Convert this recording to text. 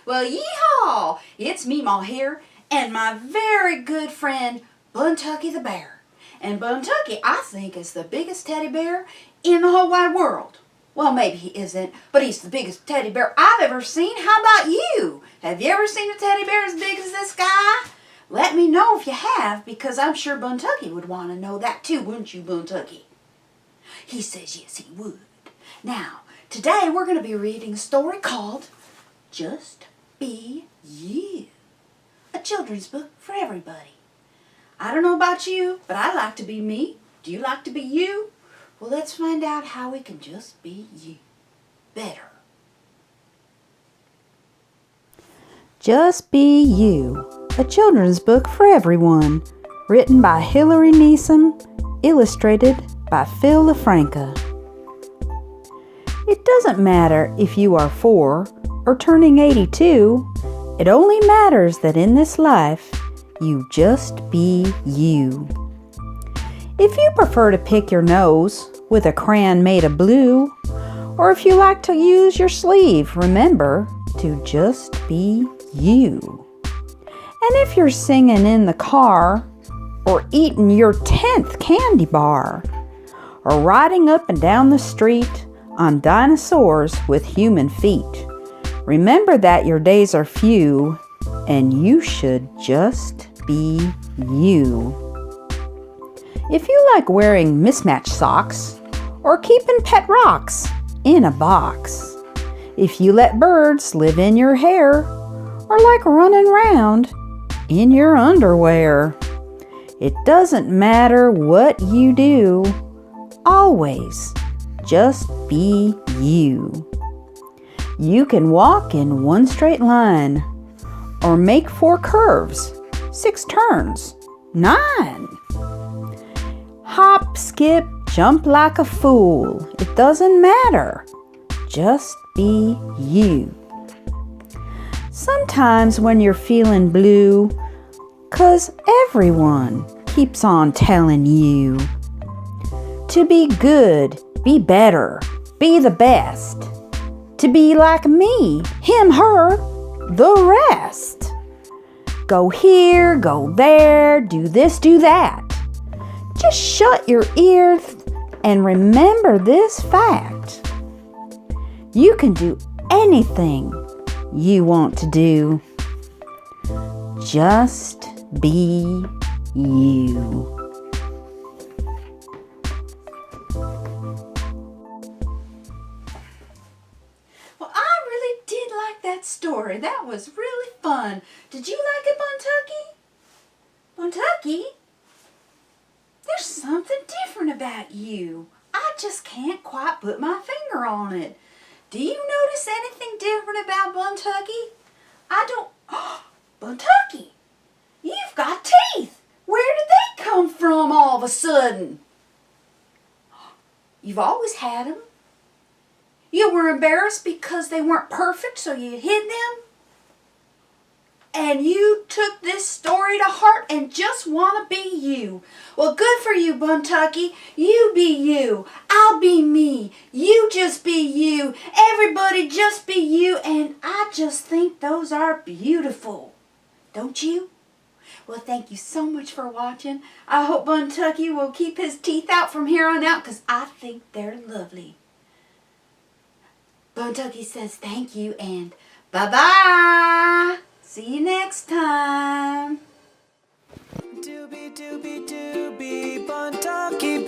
Well, yeehaw! It's Meemaw here, and my very good friend, BunTucky the bear. And BunTucky, I think, is the biggest teddy bear in the whole wide world. Well, maybe he isn't, but he's the biggest teddy bear I've ever seen. How about you? Have you ever seen a teddy bear as big as this guy? Let me know if you have, because I'm sure BunTucky would want to know that too, wouldn't you, BunTucky? He says yes, he would. Now, today we're going to be reading a story called Just Be You, a children's book for everybody. I don't know about you, but I like to be me. Do you like to be you? Well, let's find out how we can just be you better. Just Be You, a children's book for everyone. Written by Hilary Neesam, illustrated by LaFranka. It doesn't matter if you are 4 or turning 82. It only matters that in this life, you just be you. If you prefer to pick your nose with a crayon made of blue, or if you like to use your sleeve, remember to just be you. And if you're singing in the car, or eating your 10th candy bar, or riding up and down the street on dinosaurs with human feet, remember that your days are few, and you should just be you. If you like wearing mismatched socks, or keeping pet rocks in a box, if you let birds live in your hair, or like running around in your underwear, it doesn't matter what you do, always just be you. You can walk in one straight line, or make 4 curves, 6 turns, 9. Hop, skip, jump like a fool. It doesn't matter. Just be you. Sometimes when you're feeling blue, 'cause everyone keeps on telling you to be good, be better, be the best, to be like me, him, her, the rest. Go here, go there, do this, do that. Just shut your ears and remember this fact. You can do anything you want to do. Just be you. Well, I really did like that story. That was really fun. Did you like it, BunTucky? BunTucky? There's something different about you. I just can't quite put my finger on it. Do you notice anything different about BunTucky? I don't... Oh, BunTucky, you've got teeth. Where did they come from all of a sudden? You've always had them. You were embarrassed because they weren't perfect, so you hid them. And you took this story to heart and just want to be you. Well, good for you, BunTucky. You be you. I'll be me. You just be you. Everybody just be you. And I just think those are beautiful. Don't you? Well, thank you so much for watching. I hope BunTucky will keep his teeth out from here on out, because I think they're lovely. BunTucky says thank you and bye-bye. See you next time. Doobie doobie doobie, BunTucky.